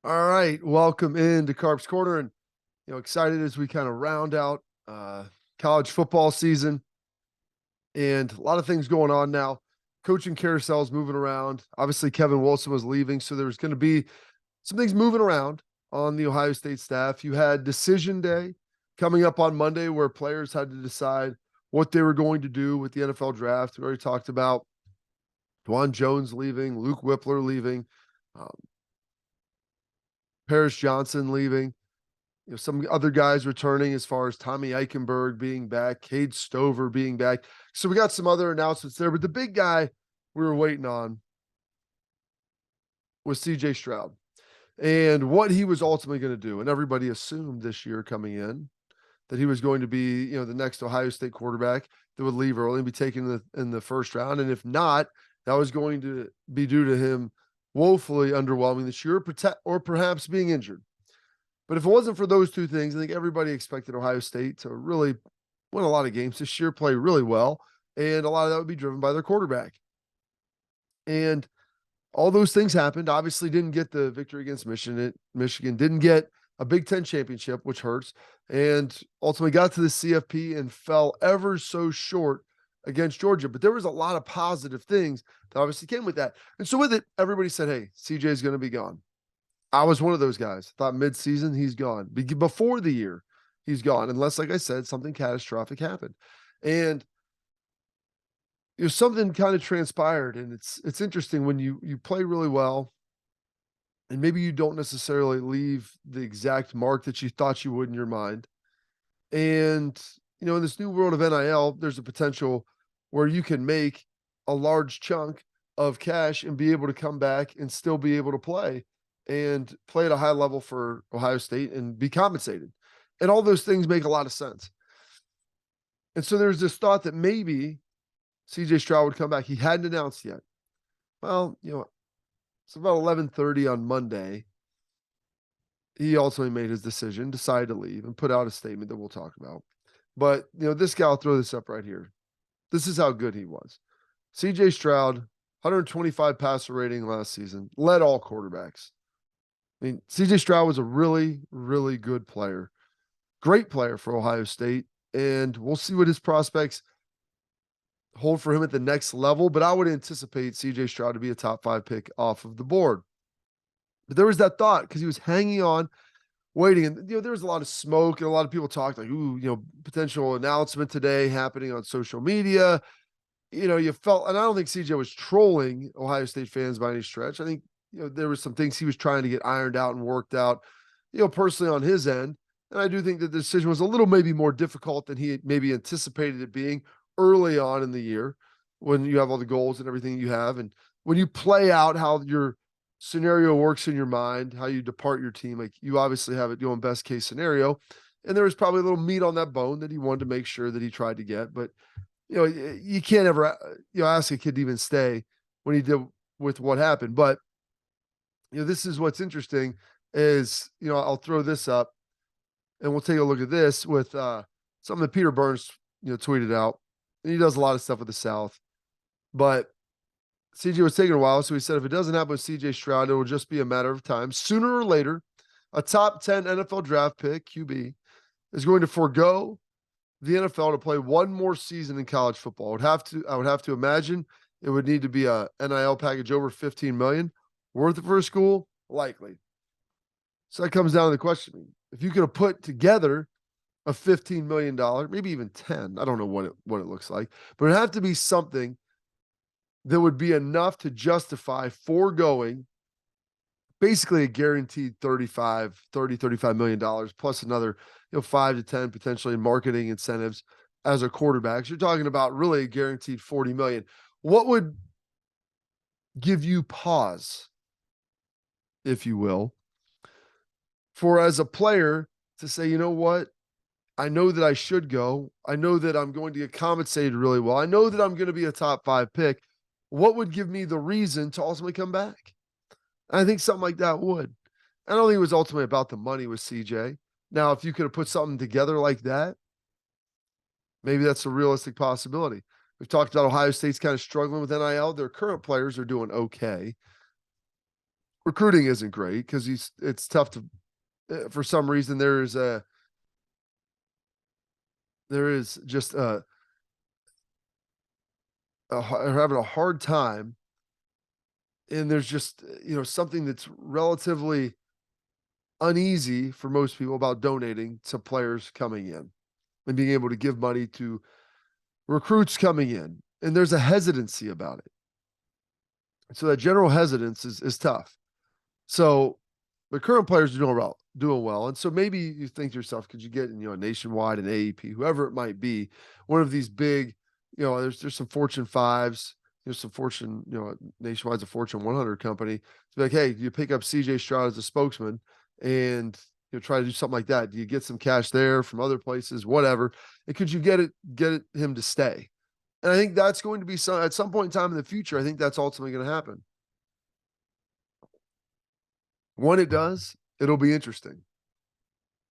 All right, welcome into Carps Corner, and excited as we kind of round out college football season, and a lot of things going on now. Coaching carousels moving around. Obviously, Kevin Wilson was leaving, so there's going to be some things moving around on the Ohio State staff. You had decision day coming up on Monday, where players had to decide what they were going to do with the NFL draft. We already talked about Dwan Jones leaving, Luke Whippler leaving. Um, Paris Johnson leaving, some other guys returning as far as Tommy Eichenberg being back, Cade Stover being back. So we got some other announcements there, but the big guy we were waiting on was CJ Stroud and what he was ultimately going to do. And everybody assumed this year coming in that he was going to be, the next Ohio State quarterback that would leave early and be taken in the first round. And if not, that was going to be due to him woefully underwhelming this year, or perhaps being injured. But if it wasn't for those two things, I think everybody expected Ohio State to really win a lot of games this year, play really well, and a lot of that would be driven by their quarterback. And all those things happened. Obviously, didn't get the victory against Michigan. Michigan didn't get a Big Ten championship, which hurts, and ultimately got to the CFP and fell ever so short against Georgia. But there was a lot of positive things that obviously came with that. And so with it, everybody said, hey, CJ is going to be gone. I was one of those guys. Thought mid-season he's gone. Before the year, he's gone, unless, like I said, something catastrophic happened. And something kind of transpired, and it's interesting when you play really well, and maybe you don't necessarily leave the exact mark that you thought you would in your mind. And in this new world of NIL, there's a potential where you can make a large chunk of cash and be able to come back and still be able to play at a high level for Ohio State and be compensated. And all those things make a lot of sense. And so there's this thought that maybe CJ Stroud would come back. He hadn't announced yet. Well, it's about 11:30 on Monday. He ultimately made his decision, decided to leave, and put out a statement that we'll talk about. But, this guy, I'll throw this up right here. This is how good he was. CJ Stroud, 125 passer rating last season, led all quarterbacks. I mean, CJ Stroud was a really, really good player, great player for Ohio State, and we'll see what his prospects hold for him at the next level. But I would anticipate CJ Stroud to be a top 5 pick off of the board. But there was that thought because he was hanging on, waiting, and there was a lot of smoke, and a lot of people talked like, "Ooh, potential announcement today happening on social media." You felt, and I don't think CJ was trolling Ohio State fans by any stretch. I think there were some things he was trying to get ironed out and worked out, personally on his end. And I do think that the decision was a little maybe more difficult than he maybe anticipated it being early on in the year when you have all the goals and everything you have. And when you play out how your scenario works in your mind, how you depart your team, like you obviously have it doing best case scenario. And there was probably a little meat on that bone that he wanted to make sure that he tried to get. But, you can't ever, ask a kid to even stay when he did with what happened. But, this is what's interesting is, I'll throw this up and we'll take a look at this with something that Peter Burns, tweeted out. And he does a lot of stuff with the South. But CJ was taking a while, so he said if it doesn't happen with CJ Stroud, it will just be a matter of time. Sooner or later, a top 10 NFL draft pick, QB, is going to forego the NFL to play one more season in college football. I would have to imagine it would need to be a NIL package over $15 million. Worth it for a school? Likely. So that comes down to the question. If you could have put together a $15 million, maybe even 10, I don't know what it looks like, but it'd have to be something that would be enough to justify foregoing basically a guaranteed $35 million plus another, 5 to 10 potentially in marketing incentives as a quarterback. So you're talking about really a guaranteed 40 million. What would give you pause, if you will, for as a player to say, you know what? I know that I should go. I know that I'm going to get compensated really well. I know that I'm going to be a top 5 pick. What would give me the reason to ultimately come back? I think something like that would. I don't think it was ultimately about the money with CJ. Now, if you could have put something together like that, maybe that's a realistic possibility. We've talked about Ohio State's kind of struggling with NIL. Their current players are doing okay. recruiting isn't great because it's tough to, for some reason, there is just having a hard time. And there's just, something that's relatively uneasy for most people about donating to players coming in and being able to give money to recruits coming in. And there's a hesitancy about it. So that general hesitance is tough. So the current players are doing well. And so maybe you think to yourself, could you get, Nationwide and AEP, whoever it might be, one of these big, there's some Fortune 5s, there's some Fortune, Nationwide's a Fortune 100 company. It's like, hey, you pick up CJ Stroud as a spokesman and try to do something like that. Do you get some cash there from other places, whatever? And could you get him to stay? And I think that's going to be at some point in time in the future, I think that's ultimately going to happen. When it does, it'll be interesting.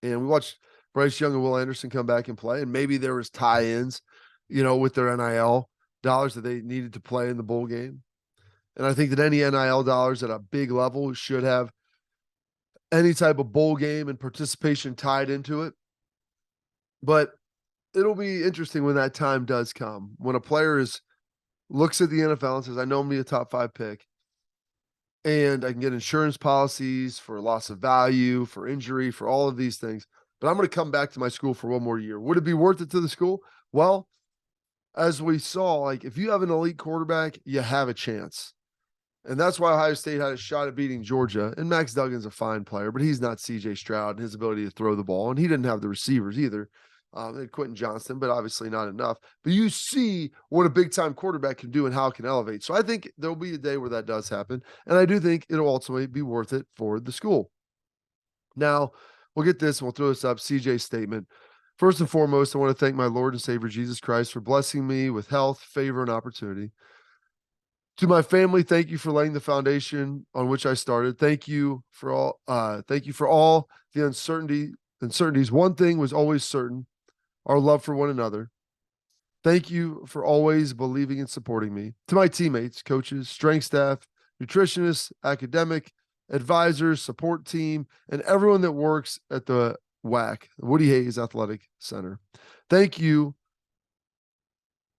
And we watched Bryce Young and Will Anderson come back and play, and maybe there was tie-ins, with their NIL dollars that they needed to play in the bowl game. And I think that any NIL dollars at a big level should have any type of bowl game and participation tied into it. But it'll be interesting when that time does come, when a player looks at the NFL and says, I know I'm going to be a top 5 pick, and I can get insurance policies for loss of value, for injury, for all of these things, but I'm going to come back to my school for one more year. Would it be worth it to the school? Well, as we saw, like, if you have an elite quarterback, you have a chance. And that's why Ohio State had a shot at beating Georgia. And Max Duggan's a fine player, but he's not CJ Stroud and his ability to throw the ball. And he didn't have the receivers either. They had Quentin Johnston, but obviously not enough. But you see what a big-time quarterback can do and how it can elevate. So I think there'll be a day where that does happen. And I do think it'll ultimately be worth it for the school. Now, we'll get this and we'll throw this up. CJ's statement. First and foremost, I want to thank my Lord and Savior, Jesus Christ, for blessing me with health, favor, and opportunity. To my family, thank you for laying the foundation on which I started. Thank you for all the uncertainties. One thing was always certain: our love for one another. Thank you for always believing and supporting me. To my teammates, coaches, strength staff, nutritionists, academic, advisors, support team, and everyone that works at the WAC, Woody Hayes Athletic Center. Thank you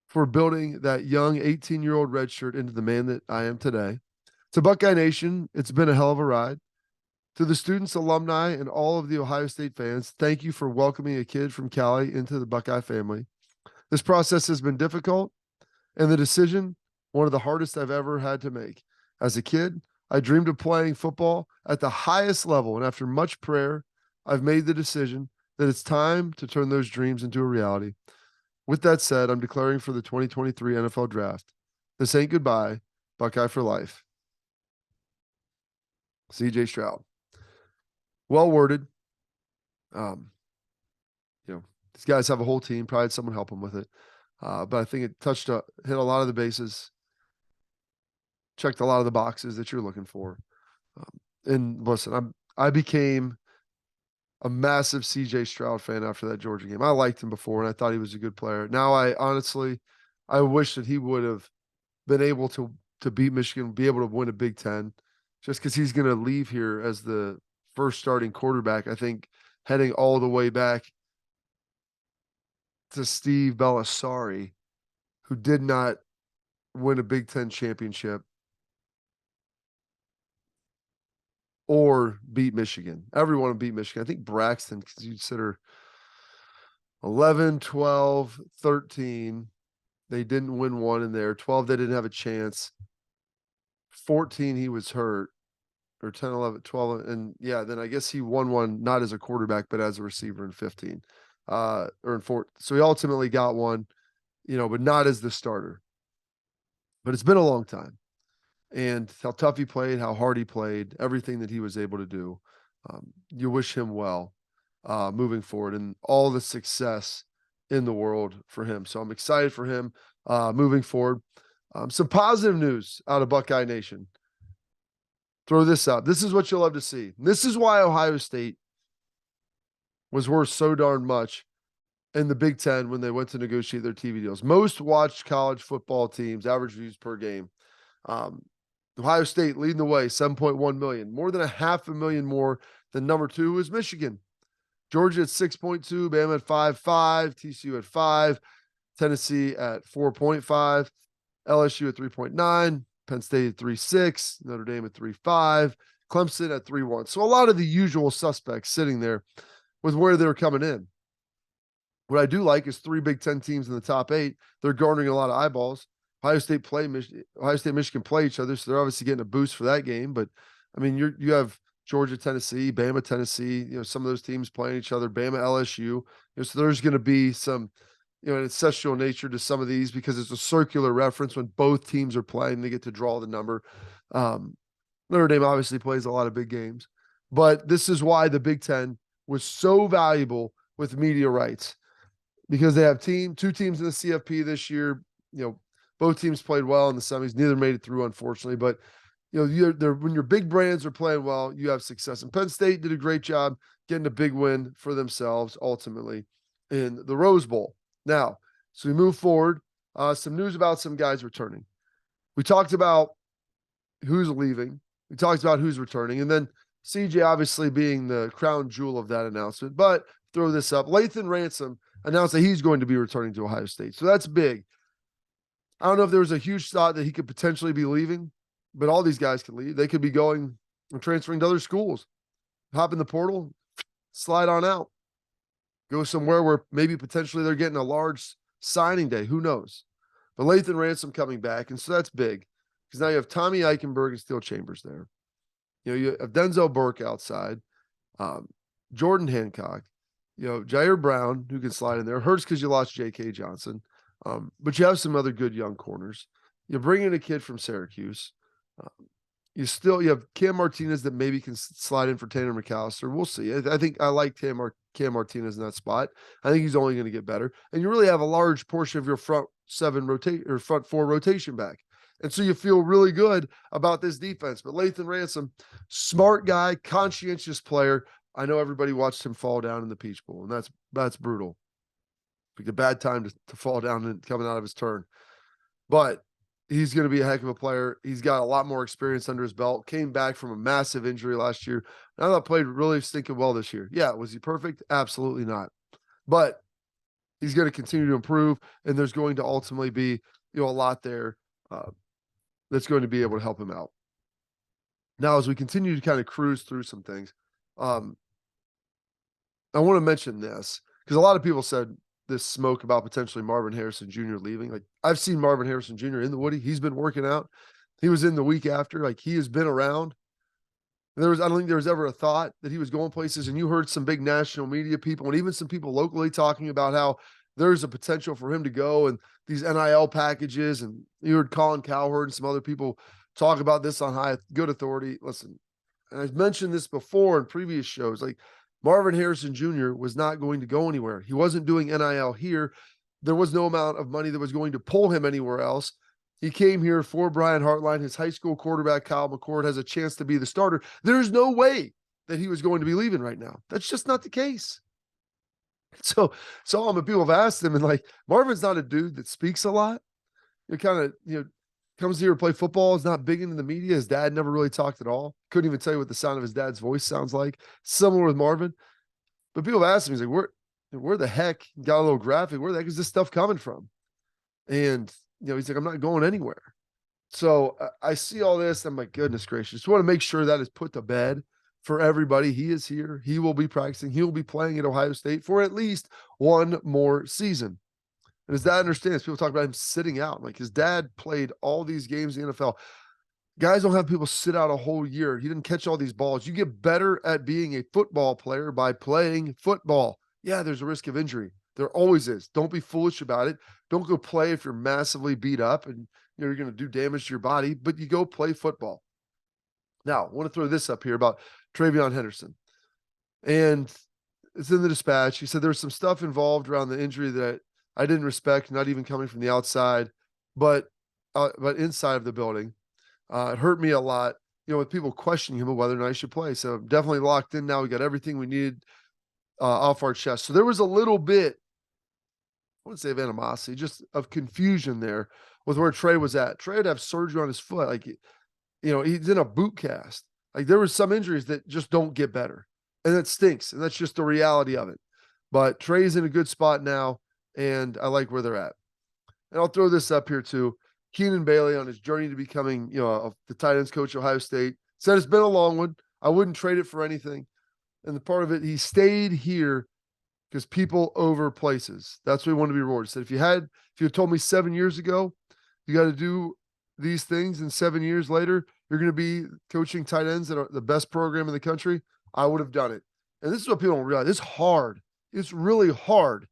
for building that young 18-year-old redshirt into the man that I am today. To Buckeye Nation, it's been a hell of a ride. To the students, alumni, and all of the Ohio State fans, thank you for welcoming a kid from Cali into the Buckeye family. This process has been difficult, and the decision, one of the hardest I've ever had to make. As a kid, I dreamed of playing football at the highest level, and after much prayer, I've made the decision that it's time to turn those dreams into a reality. With that said, I'm declaring for the 2023 NFL Draft. This ain't goodbye. Buckeye for life. CJ Stroud. Well worded. These guys have a whole team. Probably had someone help them with it. But I think it hit a lot of the bases, checked a lot of the boxes that you're looking for. And listen, I became a massive CJ Stroud fan after that Georgia game. I liked him before, and I thought he was a good player. Now, I wish that he would have been able to beat Michigan, be able to win a Big Ten, just because he's going to leave here as the first starting quarterback, I think, heading all the way back to Steve Belisari, who did not win a Big Ten championship or beat Michigan. Everyone beat Michigan. I think Braxton, because you consider 11, 12, 13. They didn't win one in there. 12, they didn't have a chance. 14, he was hurt. Or 10, 11, 12. And yeah, then I guess he won one, not as a quarterback, but as a receiver in 15. Or in 14. So he ultimately got one, but not as the starter. But it's been a long time. And how tough he played, how hard he played, everything that he was able to do. You wish him well moving forward and all the success in the world for him. So I'm excited for him moving forward. Some positive news out of Buckeye Nation. Throw this up. This is what you'll love to see. This is why Ohio State was worth so darn much in the Big Ten when they went to negotiate their TV deals. Most watched college football teams, average views per game. Ohio State leading the way, 7.1 million, more than a half a million more than number 2 is Michigan. Georgia at 6.2, Bama at 5.5, TCU at 5, Tennessee at 4.5, LSU at 3.9, Penn State at 3.6, Notre Dame at 3.5, Clemson at 3.1. So a lot of the usual suspects sitting there with where they're coming in. What I do like is 3 Big Ten teams in the top 8. They're garnering a lot of eyeballs. Ohio State, Michigan play each other, so they're obviously getting a boost for that game. But I mean, you have Georgia, Tennessee, Bama, Tennessee. Some of those teams playing each other. Bama, LSU. So there's going to be some, an ancestral nature to some of these because it's a circular reference when both teams are playing. They get to draw the number. Notre Dame obviously plays a lot of big games, but this is why the Big Ten was so valuable with media rights because they have 2 teams in the CFP this year. Both teams played well in the semis. Neither made it through, unfortunately. But when your big brands are playing well, you have success. And Penn State did a great job getting a big win for themselves ultimately in the Rose Bowl. Now, so we move forward. Some news about some guys returning. We talked about who's leaving. We talked about who's returning, and then CJ obviously being the crown jewel of that announcement. But throw this up: Lathan Ransom announced that he's going to be returning to Ohio State. So that's big. I don't know if there was a huge thought that he could potentially be leaving, but all these guys could leave. They could be going and transferring to other schools. Hop in the portal, slide on out. Go somewhere where maybe potentially they're getting a large signing day. Who knows? But Lathan Ransom coming back, and so that's big because now you have Tommy Eichenberg and Steel Chambers there. You have Denzel Burke outside, Jordan Hancock, Jair Brown, who can slide in there. Hurts because you lost J.K. Johnson. But you have some other good young corners. You bring in a kid from Syracuse. You have Cam Martinez that maybe can slide in for Tanner McAllister. We'll see. I think I like Cam Martinez in that spot. I think he's only going to get better. And you really have a large portion of your front 4 rotation back. And so you feel really good about this defense. But Lathan Ransom, smart guy, conscientious player. I know everybody watched him fall down in the Peach Bowl, and that's brutal. Like a bad time to fall down and coming out of his turn. But he's going to be a heck of a player. He's got a lot more experience under his belt. Came back from a massive injury last year. I thought played really stinking well this year. Yeah, was he perfect? Absolutely not. But he's going to continue to improve, and there's going to ultimately be a lot there that's going to be able to help him out. Now, as we continue to kind of cruise through some things, I want to mention this because a lot of people said this smoke about potentially Marvin Harrison Jr. leaving. Like, I've seen Marvin Harrison Jr. in the Woody. He's been working out. He was in the week after. Like, he has been around. I don't think there was ever a thought that he was going places. And you heard some big national media people and even some people locally talking about how there's a potential for him to go and these NIL packages. And you heard Colin Cowherd and some other people talk about this on good authority. Listen, and I've mentioned this before in previous shows, like, Marvin Harrison Jr. was not going to go anywhere. He wasn't doing NIL here. There was no amount of money that was going to pull him anywhere else. He came here for Brian Hartline. His high school quarterback, Kyle McCord, has a chance to be the starter. There's no way that he was going to be leaving right now. That's just not the case. So people have asked him, and like, Marvin's not a dude that speaks a lot. It kind of, comes here to play football, is not big into the media. His dad never really talked at all. Couldn't even tell you what the sound of his dad's voice sounds like. Similar with Marvin. But people have asked him, he's like, where the heck, got a little graphic, where the heck is this stuff coming from? And, he's like, I'm not going anywhere. So I see all this. I'm like, goodness gracious. Just want to make sure that is put to bed for everybody. He is here. He will be practicing. He will be playing at Ohio State for at least one more season. And his dad understands. People talk about him sitting out. Like, his dad played all these games in the NFL. Guys don't have people sit out a whole year. He didn't catch all these balls. You get better at being a football player by playing football. Yeah, there's a risk of injury. There always is. Don't be foolish about it. Don't go play if you're massively beat up and you're going to do damage to your body, but you go play football. Now, I want to throw this up here about Travion Henderson. And it's in the dispatch. He said there was some stuff involved around the injury that I didn't respect, not even coming from the outside, but inside of the building. It hurt me a lot, with people questioning him of whether or not he should play. So definitely locked in now. We got everything we needed off our chest. So there was a little bit, I wouldn't say of animosity, just of confusion there with where Trey was at. Trey would have surgery on his foot. Like, He's in a boot cast. Like there was some injuries that just don't get better. And it stinks. And that's just the reality of it. But Trey's in a good spot now, and I like where they're at. And I'll throw this up here too. Keenan Bailey on his journey to becoming, the tight ends coach at Ohio State said it's been a long one. I wouldn't trade it for anything. And the part of it, he stayed here because people over places. That's what we want to be rewarded. He said, if you had told me 7 years ago, you got to do these things, and 7 years later, you're going to be coaching tight ends that are the best program in the country, I would have done it. And this is what people don't realize. It's hard. It's really hard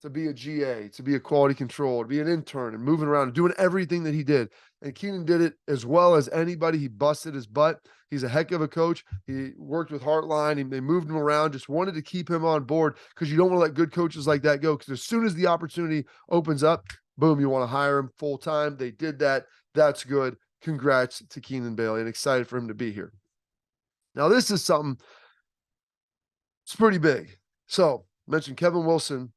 to be a GA, to be a quality control, to be an intern and moving around and doing everything that he did. And Keenan did it as well as anybody. He busted his butt. He's a heck of a coach. He worked with Hartline. They moved him around, just wanted to keep him on board because you don't want to let good coaches like that go, because as soon as the opportunity opens up, boom, you want to hire him full time. They did that. That's good. Congrats to Keenan Bailey, and excited for him to be here. Now, this is something, it's pretty big. So, I mentioned Kevin Wilson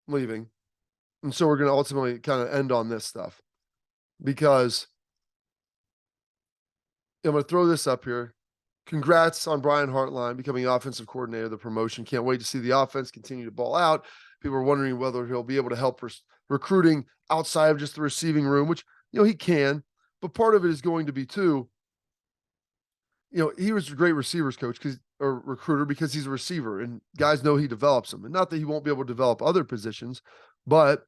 leaving. And so we're going to ultimately kind of end on this stuff, because I'm going to throw this up here. Congrats on Brian Hartline becoming offensive coordinator, the promotion. Can't wait to see the offense continue to ball out. People are wondering whether he'll be able to help recruiting outside of just the receiving room, which, he can. But part of it is going to be too, he was a great receivers coach or recruiter because he's a receiver, and guys know he develops them. And not that he won't be able to develop other positions, but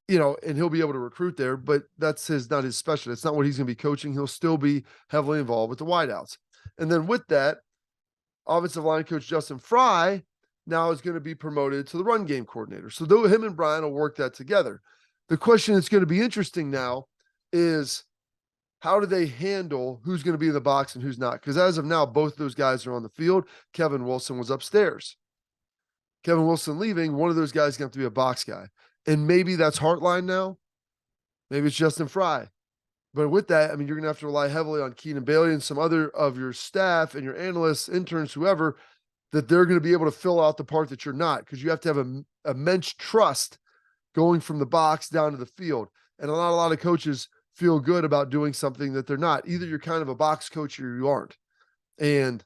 and he'll be able to recruit there, but that's not his specialty. It's not what he's going to be coaching. He'll still be heavily involved with the wideouts. And then with that, offensive line coach Justin Frye now is going to be promoted to the run game coordinator. So though him and Brian will work that together. The question that's going to be interesting now is, how do they handle who's going to be in the box and who's not? Because as of now, both those guys are on the field. Kevin Wilson was upstairs. Kevin Wilson leaving, one of those guys is going to have to be a box guy. And maybe that's Hartline now. Maybe it's Justin Frye. But with that, you're going to have to rely heavily on Keenan Bailey and some other of your staff and your analysts, interns, whoever, that they're going to be able to fill out the part that you're not, because you have to have immense trust going from the box down to the field. And not a lot of coaches feel good about doing something that they're not. Either you're kind of a box coach or you aren't. And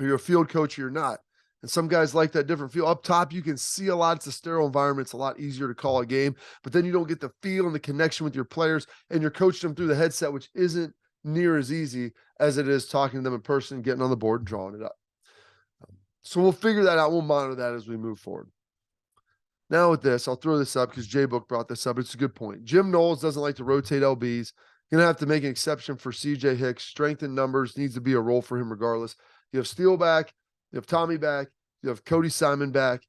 you're a field coach or you're not. And some guys like that different feel. Up top, you can see a lot. It's a sterile environment. It's a lot easier to call a game. But then you don't get the feel and the connection with your players, and you're coaching them through the headset, which isn't near as easy as it is talking to them in person, getting on the board, and drawing it up. So we'll figure that out. We'll monitor that as we move forward. Now with this, I'll throw this up because J-Book brought this up. It's a good point. Jim Knowles doesn't like to rotate LBs. Going to have to make an exception for CJ Hicks. Strength in numbers needs to be a role for him regardless. You have Steele back. You have Tommy back. You have Cody Simon back.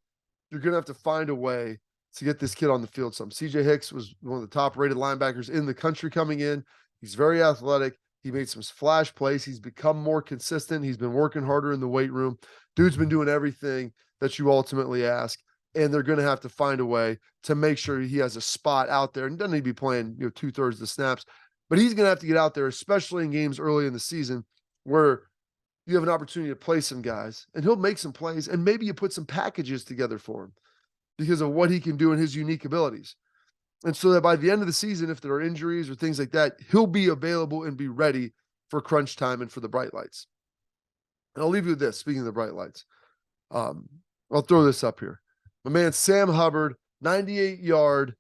You're going to have to find a way to get this kid on the field some. CJ Hicks was one of the top-rated linebackers in the country coming in. He's very athletic. He made some flash plays. He's become more consistent. He's been working harder in the weight room. Dude's been doing everything that you ultimately ask, and they're going to have to find a way to make sure he has a spot out there. And doesn't need to be playing 2/3 of the snaps, but he's going to have to get out there, especially in games early in the season where you have an opportunity to play some guys, and he'll make some plays, and maybe you put some packages together for him because of what he can do and his unique abilities. And so that by the end of the season, if there are injuries or things like that, he'll be available and be ready for crunch time and for the bright lights. And I'll leave you with this, speaking of the bright lights. I'll throw this up here. My man, Sam Hubbard, 98-yard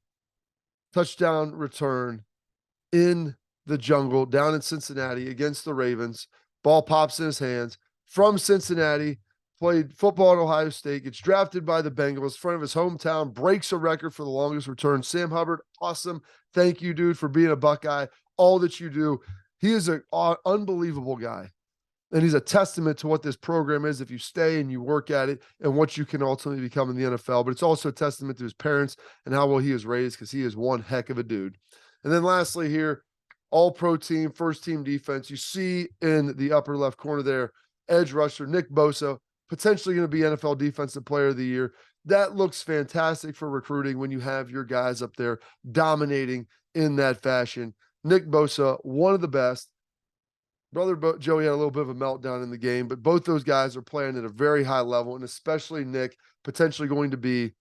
touchdown return in the jungle down in Cincinnati against the Ravens. Ball pops in his hands from Cincinnati, played football at Ohio State, gets drafted by the Bengals, front of his hometown, breaks a record for the longest return. Sam Hubbard, awesome. Thank you, dude, for being a Buckeye, all that you do. He is an unbelievable guy. And he's a testament to what this program is if you stay and you work at it and what you can ultimately become in the NFL. But it's also a testament to his parents and how well he is raised, because he is one heck of a dude. And then lastly here, all-pro team, first-team defense. You see in the upper left corner there, edge rusher Nick Bosa, potentially going to be NFL Defensive Player of the Year. That looks fantastic for recruiting when you have your guys up there dominating in that fashion. Nick Bosa, one of the best. Brother Joey had a little bit of a meltdown in the game, but both those guys are playing at a very high level, and especially Nick, potentially going to be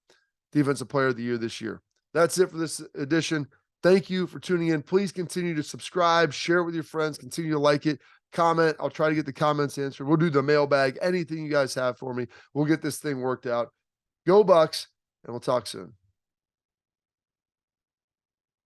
Defensive Player of the Year this year. That's it for this edition. Thank you for tuning in. Please continue to subscribe, share it with your friends, continue to like it, comment. I'll try to get the comments answered. We'll do the mailbag, anything you guys have for me. We'll get this thing worked out. Go Bucks, and we'll talk soon.